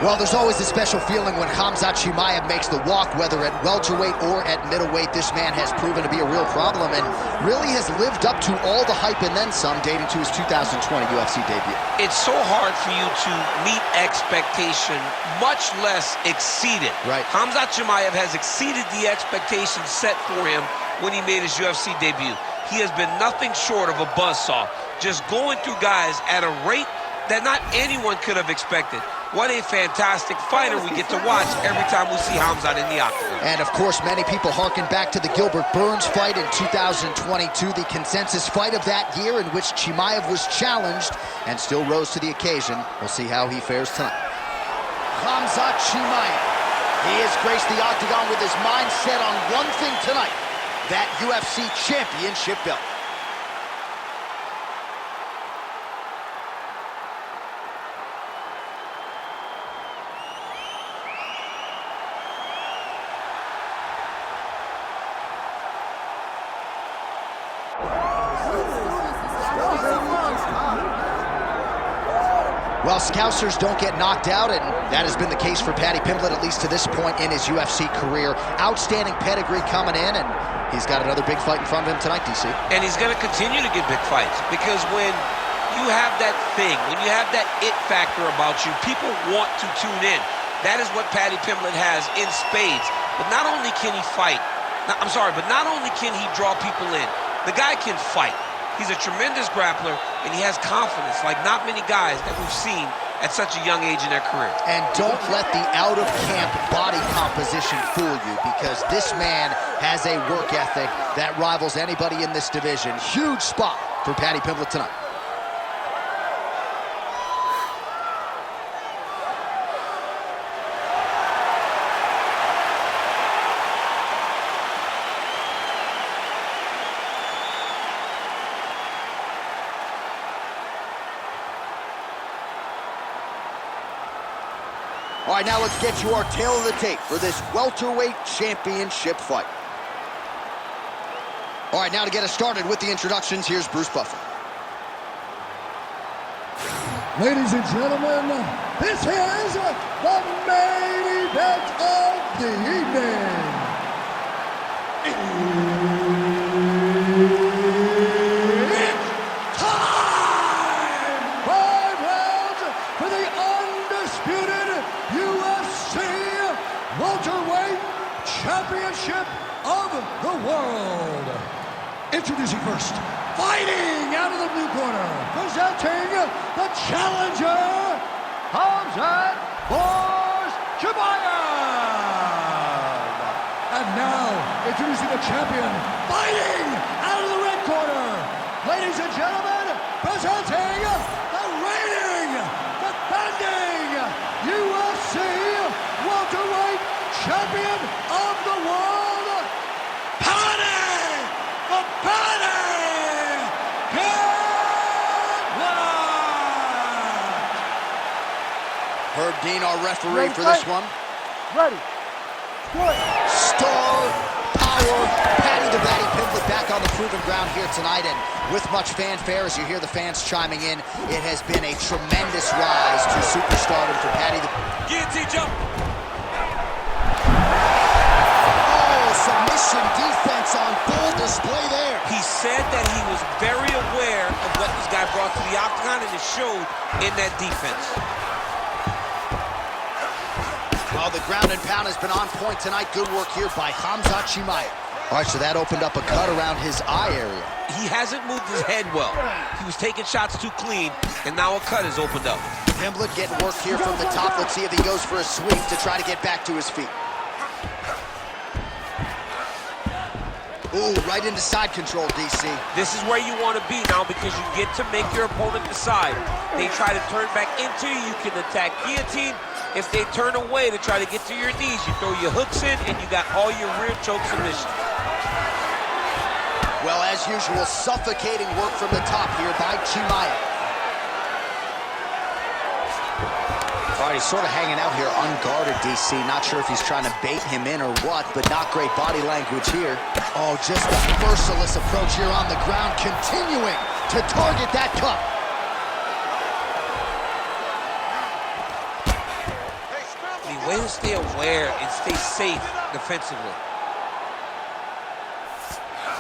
Well, there's always a special feeling when Khamzat Chimaev makes the walk, whether at welterweight or at middleweight. This man has proven to be a real problem and really has lived up to all the hype and then some, dating to his 2020 UFC debut. It's so hard for you to meet expectation, much less exceed it. Right. Khamzat Chimaev has exceeded the expectations set for him when he made his UFC debut. He has been nothing short of a buzzsaw, just going through guys at a rate that not anyone could have expected. What a fantastic fighter we get to watch every time we see Khamzat in the octagon. And of course, many people harken back to the Gilbert Burns fight in 2022, the consensus fight of that year in which Chimaev was challenged and still rose to the occasion. We'll see how he fares tonight. Khamzat Chimaev. He has graced the octagon with his mind set on one thing tonight, that UFC championship belt. Well, Scousers don't get knocked out, and that has been the case for Paddy Pimblett, at least to this point in his UFC career. Outstanding pedigree coming in, and he's got another big fight in front of him tonight, DC. And he's going to continue to get big fights, because when you have that thing, when you have that it factor about you, people want to tune in. That is what Paddy Pimblett has in spades. But not only can he fight, but not only can he draw people in, the guy can fight. He's a tremendous grappler, and he has confidence like not many guys that we've seen at such a young age in their career. And don't let the out-of-camp body composition fool you, because this man has a work ethic that rivals anybody in this division. Huge spot for Paddy Pimblett tonight. All right, now let's get you our tail of the tape for this welterweight championship fight. All right, now to get us started with the introductions, here's Bruce Buffer. Ladies and gentlemen, this is the main event of the evening. It's time! 5 rounds for the undisputed UFC welterweight championship of the world. Introducing first, fighting out of the blue corner, presenting the challenger, Khamzat Chimaev. And now, introducing the champion, fighting out of the red corner, ladies and gentlemen, presenting the reigning, defending UFC welterweight champion of the world, Paddy Pimblett. Herb Dean, our referee for this one. Ready. Good. Star power, Paddy the Paddy Pimblett back on the proven ground here tonight, and with much fanfare as you hear the fans chiming in, it has been a tremendous rise to superstardom for Paddy the... Guillotine jump. Oh, submission defense on full display there. He said that he was very aware of what this guy brought to the octagon, and it showed in that defense. Well, the ground and pound has been on point tonight. Good work here by Khamzat Chimaev. All right, so that opened up a cut around his eye area. He hasn't moved his head well. He was taking shots too clean, and now a cut has opened up. Pimblett getting work here from the top. Let's see if he goes for a sweep to try to get back to his feet. Ooh, right into side control, DC. This is where you want to be now, because you get to make your opponent decide. They try to turn back into you, you can attack guillotine. If they turn away to try to get to your knees, you throw your hooks in, and you got all your rear choke submissions. Well, as usual, suffocating work from the top here by Chimaev. All right, he's sort of hanging out here unguarded, DC. Not sure if he's trying to bait him in or what, but not great body language here. Oh, just a merciless approach here on the ground, continuing to target that cup. Way to stay aware and stay safe defensively.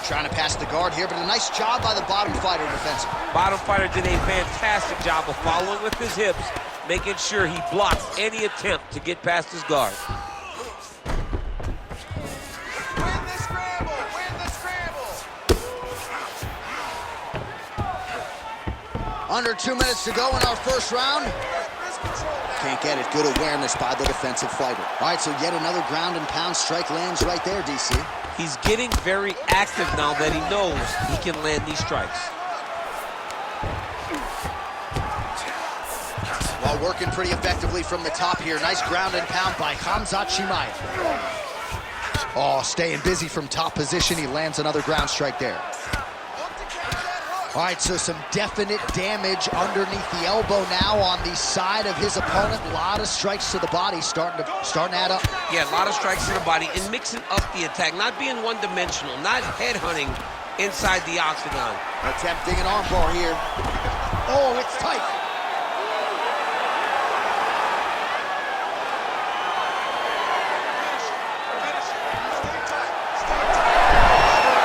Trying to pass the guard here, but a nice job by the bottom fighter defensively. Bottom fighter did a fantastic job of following with his hips, making sure he blocks any attempt to get past his guard. Win the scramble! Win the scramble! Under 2 minutes to go in our first round. Can't get it. Good awareness by the defensive fighter. All right, so yet another ground and pound strike lands right there, DC. He's getting very active now that he knows he can land these strikes. While working pretty effectively from the top here. Nice ground and pound by Khamzat Chimaev. Oh, staying busy from top position. He lands another ground strike there. All right, so some definite damage underneath the elbow now on the side of his opponent. A lot of strikes to the body starting to add up. Yeah, a lot of strikes to the body and mixing up the attack, not being one-dimensional, not headhunting inside the octagon. Attempting an armbar here. Oh, it's tight.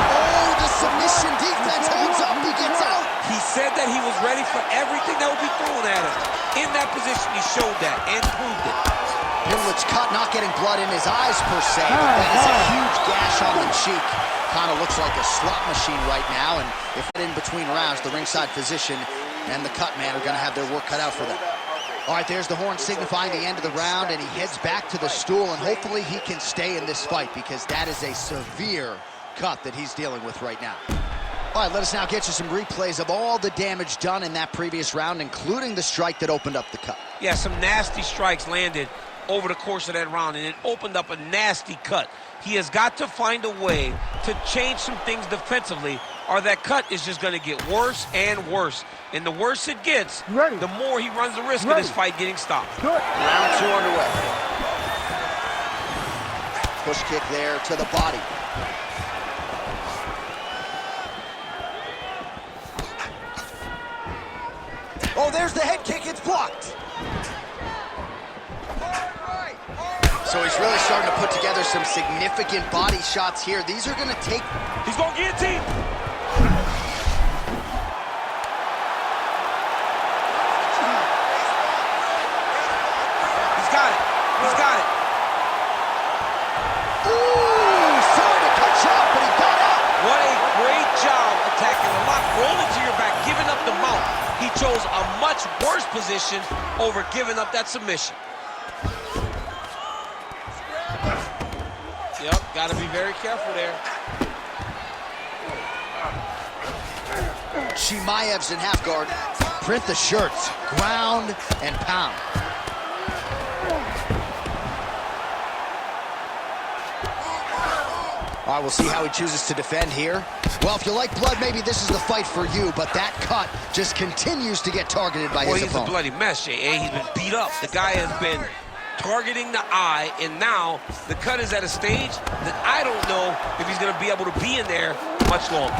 Oh, the submission defense holds up. He gets out. He said that he was ready for everything that would be thrown at him. In that position, he showed that and proved it. Pimblett's cut, not getting blood in his eyes per se, but that is a huge gash on the cheek. Kind of looks like a slot machine right now, and if in between rounds, the ringside physician and the cut man are going to have their work cut out for them. All right, there's the horn signifying the end of the round, and he heads back to the stool, and hopefully he can stay in this fight because that is a severe cut that he's dealing with right now. All right, let us now get you some replays of all the damage done in that previous round, including the strike that opened up the cut. Yeah, some nasty strikes landed over the course of that round, and it opened up a nasty cut. He has got to find a way to change some things defensively, or that cut is just going to get worse and worse. And the worse it gets, the more he runs the risk of this fight getting stopped. Good. Round 2 underway. Push kick there to the body. Oh, there's the head kick. It's blocked. So he's really starting to put together some significant body shots here. These are going to take... He's going to guillotine. He's got it. He's got it. Ooh, sorry to cut you off, but he got out. What a great job attacking the lock, rolling to your back, giving up the mount. He chose a much worse position over giving up that submission. Yep, got to be very careful there. Chimaev's in half guard. Print the shirts. Ground and pound. All right, we'll see how he chooses to defend here. Well, if you like blood, maybe this is the fight for you, but that cut just continues to get targeted by his opponent. Well, he's a bloody mess, Jay. He's been beat up. The guy has been targeting the eye, and now the cut is at a stage that I don't know if he's going to be able to be in there much longer.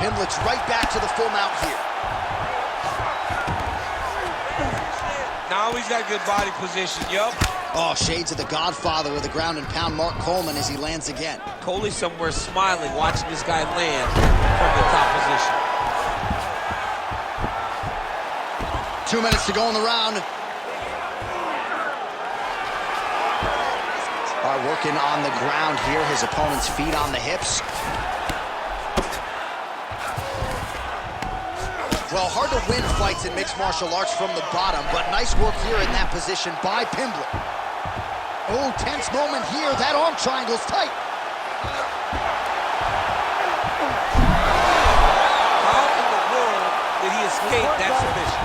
Pimblett's right back to the full mount here. Now he's got good body position, yup. Oh, shades of the godfather of the ground and pound, Mark Coleman, as he lands again. Coley's somewhere smiling, watching this guy land from the top position. 2 minutes to go in the round. All right, working on the ground here. His opponent's feet on the hips. Well, hard to win fights in mixed martial arts from the bottom, but nice work here in that position by Pimblett. Oh, tense moment here. That arm triangle's tight. How in the world did he escape that submission?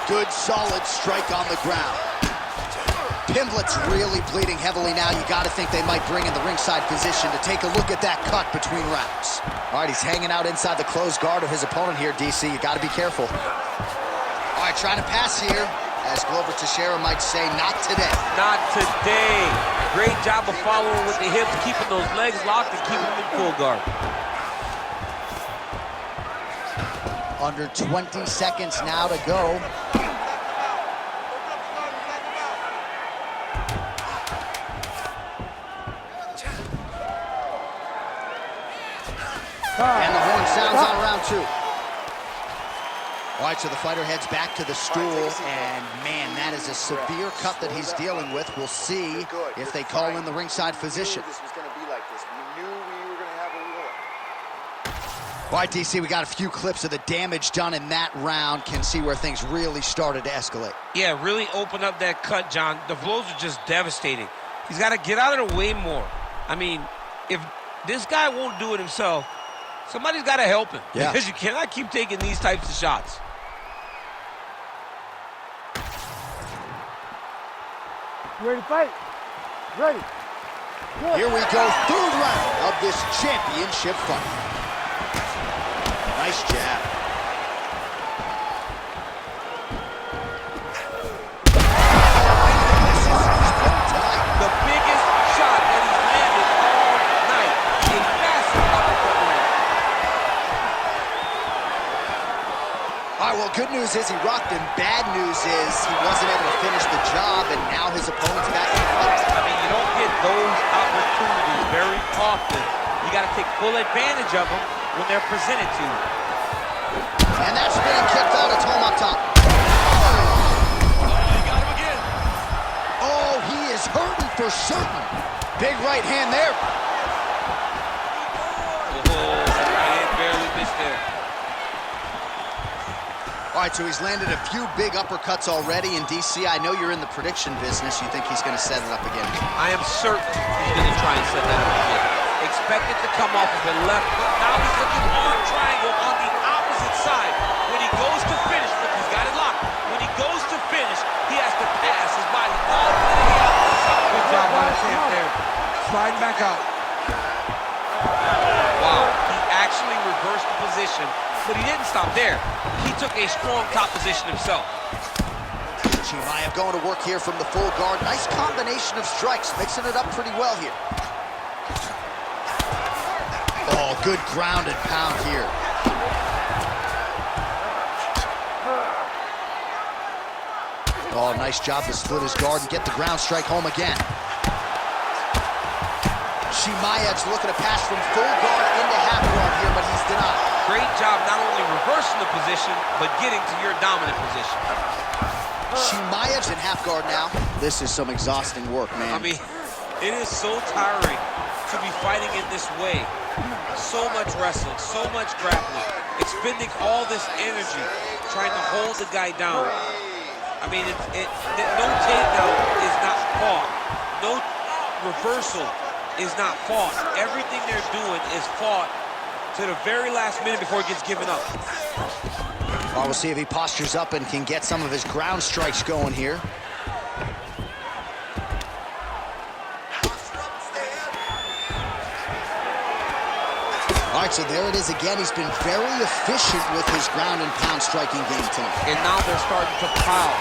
Good, solid strike on the ground. Pimblett's really bleeding heavily now. You got to think they might bring in the ringside physician to take a look at that cut between rounds. All right, he's hanging out inside the closed guard of his opponent here, DC. You got to be careful. All right, trying to pass here. As Glover Teixeira might say, not today. Not today. Great job of following with the hips, keeping those legs locked and keeping them in full guard. Under 20 seconds now to go. And the horn sounds on round 2. All right, so the fighter heads back to the stool, and man, that is a severe cut that he's dealing with. We'll see if they call in the ringside physician. This was going to be like this. We knew we were going to have a war. All right, DC, we got a few clips of the damage done in that round. Can see where things really started to escalate. Yeah, really opened up that cut, John. The blows are just devastating. He's got to get out of the way more. I mean, if this guy won't do it himself, somebody's got to help him. Yeah. Because you cannot keep taking these types of shots. You ready to fight? Ready. Good. Here we go, 3rd round of this championship fight. Nice jab. The biggest shot that he's landed all night. A massive uppercut win. All right, well, good news is he rocked him. Bad news is he wasn't able to finish the job, and now his opponent's back in the fight. I mean, you don't get those opportunities very often. You got to take full advantage of them when they're presented to you. And that spinning kick found its home up top. He got him again. Oh, he is hurting for certain. Big right hand there. Oh, that right hand barely missed there. All right, so he's landed a few big uppercuts already. And DC, I know you're in the prediction business. You think he's going to set it up again? I am certain he's going to try and set that up again. Expect it to come off of the left, but now he's looking arm triangle on the opposite side. When he goes to finish, look, he's got it locked. When he goes to finish, he has to pass his body all the way to the opposite side. Good job by the champ there. Sliding back out. Wow, he actually reversed the position, but he didn't stop there. He took a strong top position himself. Chimaev going to work here from the full guard. Nice combination of strikes, mixing it up pretty well here. Oh, good ground and pound here. Oh, nice job to split his guard and get the ground strike home again. Chimaev's looking to pass from full guard into half guard here, but he's denied. Great job not only reversing the position, but getting to your dominant position. Chimaev's in half guard now. This is some exhausting work, man. I mean, it is so tiring to be fighting in this way. So much wrestling, so much grappling, expending all this energy trying to hold the guy down. I mean, no takedown is not fought. No reversal is not fought. Everything they're doing is fought to the very last minute before it gets given up. Well, we'll see if he postures up and can get some of his ground strikes going here. All right, so there it is again. He's been very efficient with his ground and pound striking game tonight. And now they're starting to pile.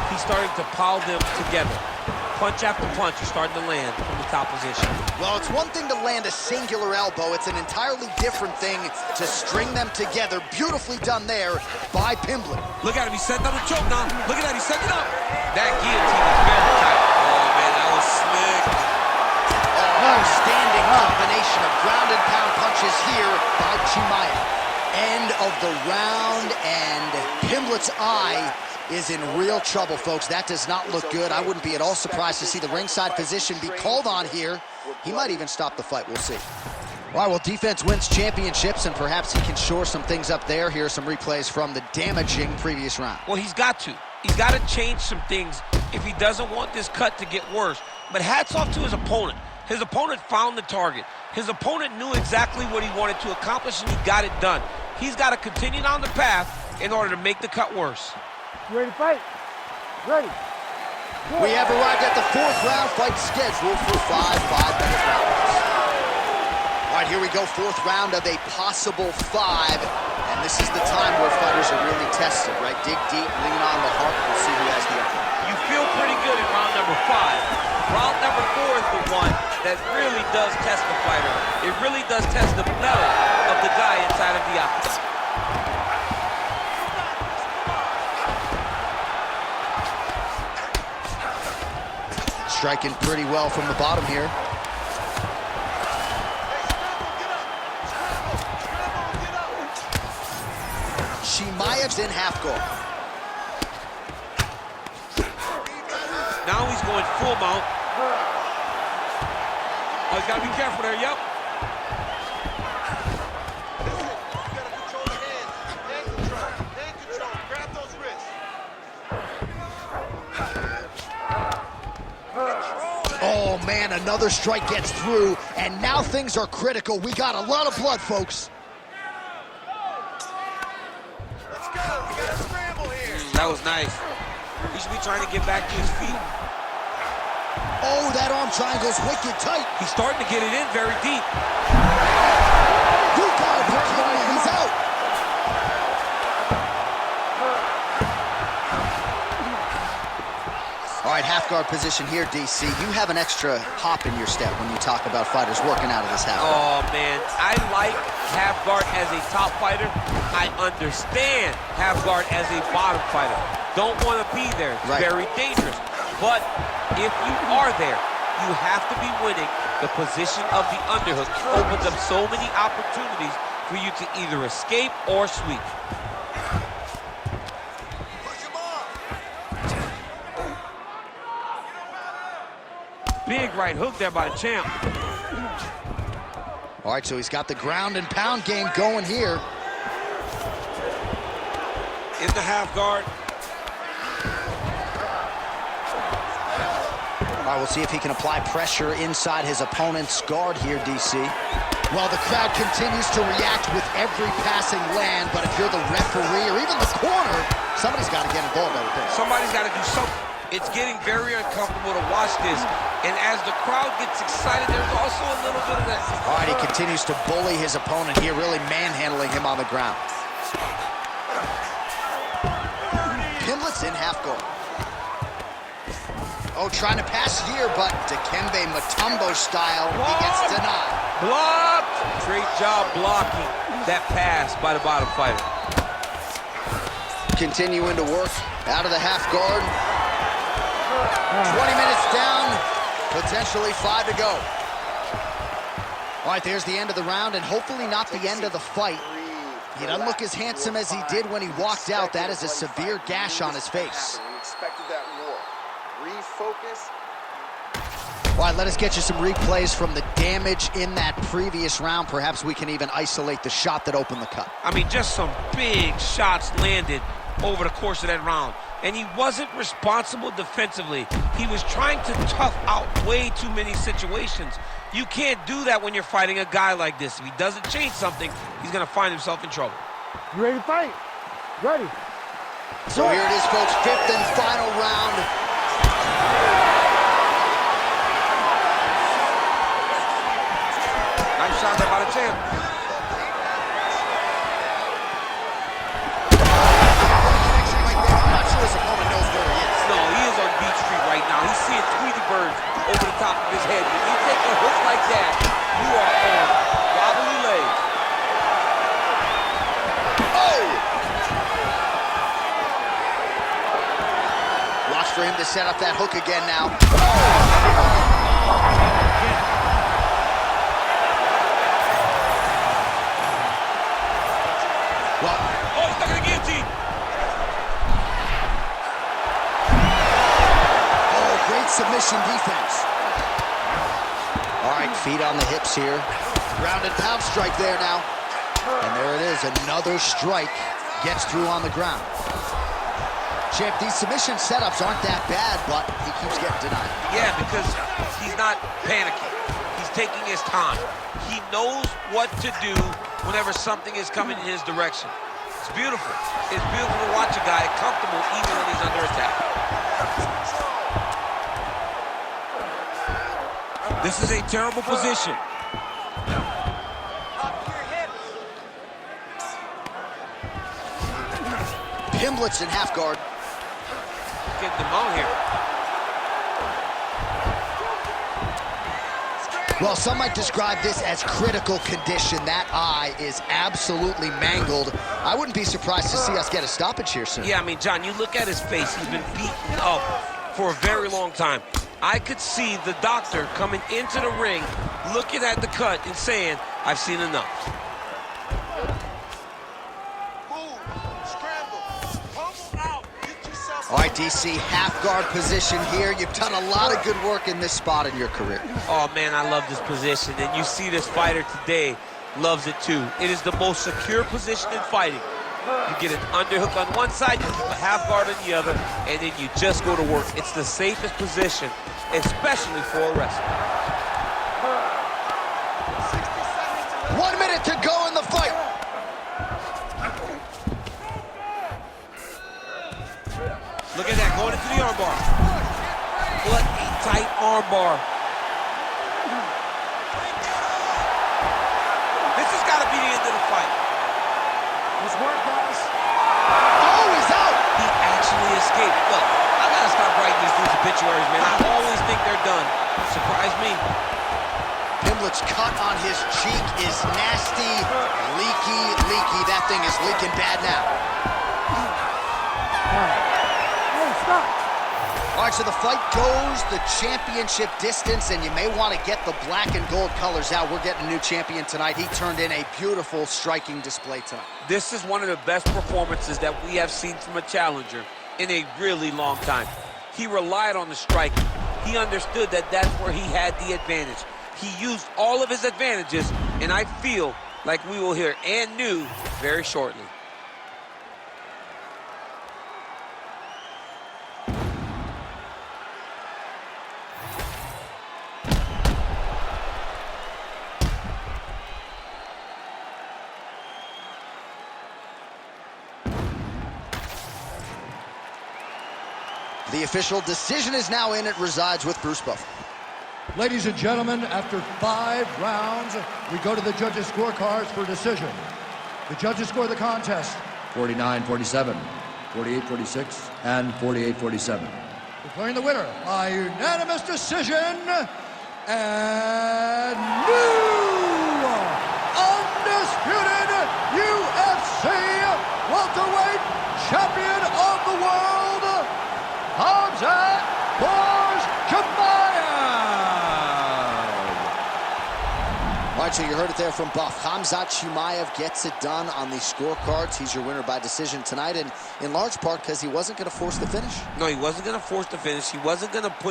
He's starting to pile them together. Punch after punch is starting to land from the top position. Well, it's one thing to land a singular elbow. It's an entirely different thing to string them together. Beautifully done there by Pimblett. Look at him. He's setting up a choke now. Look at that. He's setting it up. That guillotine is very tight. Oh, man, that was slick. Outstanding combination of ground and pound punches here by Chimaev. End of the round, and Pimblett's eye is in real trouble, folks. That does not look good. I wouldn't be at all surprised to see the ringside physician be called on here. He might even stop the fight. We'll see. All right, well, defense wins championships, and perhaps he can shore some things up there. Here are some replays from the damaging previous round. Well, he's got to. He's got to change some things if he doesn't want this cut to get worse. But hats off to his opponent. His opponent found the target. His opponent knew exactly what he wanted to accomplish, and he got it done. He's got to continue down the path in order to make the cut worse. You ready to fight? Ready. Good. We have arrived at the 4th round, fight scheduled for 5 5-minute rounds. All right, here we go, 4th round of a possible 5. And this is the time where fighters are really tested, right? Dig deep, lean on the heart. We'll see who has the upper. You feel pretty good in round number 5. Round number 4 is the one that really does test the fighter. It really does test the mettle of the guy inside of the octagon. Striking pretty well from the bottom here. Chimaev's in half guard. Now he's going full mount. Oh, he's got to be careful there, yep. Oh, man, another strike gets through, and now things are critical. We got a lot of blood, folks. Let's go. We got to scramble here. That was nice. He should be trying to get back to his feet. Oh, that arm triangle's wicked tight. He's starting to get it in very deep. You got it, Pimblett. He's out. All right, half guard position here, DC. You have an extra hop in your step when you talk about fighters working out of this half guard. Oh, man, I like half guard as a top fighter. I understand half guard as a bottom fighter. Don't want to be there. It's Right. very dangerous. But if you are there, you have to be winning. The position of the underhook opens up so many opportunities for you to either escape or sweep. Big right hook there by the champ. All right, so he's got the ground and pound game going here. In the half guard. All right, we'll see if he can apply pressure inside his opponent's guard here, DC. Well, the crowd continues to react with every passing land, but if you're the referee or even the corner, somebody's got to get involved, I would think. Somebody's got to do something. It's getting very uncomfortable to watch this. And as the crowd gets excited, there's also a little bit of that. All right, he continues to bully his opponent here, really manhandling him on the ground. Pimblett's in half guard. Oh, trying to pass here, but Dikembe Mutombo style, he gets denied. Blocked! Great job blocking that pass by the bottom fighter. Continuing to work out of the half guard. 20 minutes down, potentially 5 to go. All right, there's the end of the round, and hopefully not the end of the fight. He doesn't look as handsome as he did when he walked out. That is a severe gash on his face. We expected that more. Refocus. All right, let us get you some replays from the damage in that previous round. Perhaps we can even isolate the shot that opened the cut. I mean, just some big shots landed over the course of that round. And he wasn't responsible defensively. He was trying to tough out way too many situations. You can't do that when you're fighting a guy like this. If he doesn't change something, he's going to find himself in trouble. You ready to fight? Ready. So here it is, folks, 5th and final round. Nice shot there by the champ. He's seeing Tweety birds over the top of his head. When you take a hook like that, you are on wobbly legs. Oh! Watch for him to set up that hook again now. Well, oh, he's stuck in the guillotine. Great submission defense. All right, feet on the hips here. Ground and pound strike there now. And there it is, another strike gets through on the ground. Champ, these submission setups aren't that bad, but he keeps getting denied. Yeah, because he's not panicking. He's taking his time. He knows what to do whenever something is coming in his direction. It's beautiful. It's beautiful to watch a guy comfortable even when he's under attack. This is a terrible position. Pimblett's in half guard. Getting them out here. Well, some might describe this as critical condition. That eye is absolutely mangled. I wouldn't be surprised to see us get a stoppage here soon. Yeah, I mean, John, you look at his face. He's been beaten up for a very long time. I could see the doctor coming into the ring, looking at the cut and saying, I've seen enough. All right, DC, half guard position here. You've done a lot of good work in this spot in your career. Oh, man, I love this position. And you see this fighter today loves it, too. It is the most secure position in fighting. You get an underhook on one side, you keep a half guard on the other, and then you just go to work. It's the safest position, especially for a wrestler. 1 minute to go in the fight. Look at that, going into the armbar. What a tight armbar. This has got to be the end of the fight. Nice work, guys. Oh, he's out. He actually escaped. Look, I got to stop writing these dudes obituaries, man. I always think they're done. Surprise me. Pimblett's cut on his cheek is nasty, leaky. That thing is leaking bad now. All right, so the fight goes the championship distance, and you may want to get the black and gold colors out. We're getting a new champion tonight. He turned in a beautiful striking display tonight. This is one of the best performances that we have seen from a challenger in a really long time. He relied on the striking. He understood that that's where he had the advantage. He used all of his advantages, and I feel like we will hear and new very shortly. The official decision is now in. It resides with Bruce Buffer. Ladies and gentlemen, after 5 rounds, we go to the judges' scorecards for decision. The judges score the contest 49-47, 48-46, and 48-47. declaring the winner by unanimous decision, and new undisputed UFC welterweight champion of the world, Khamzat Chimaev. All right, so you heard it there from Buff. Khamzat Chimaev gets it done on the scorecards. He's your winner by decision tonight, and in large part because he wasn't going to force the finish. No, he wasn't going to force the finish. He wasn't going to put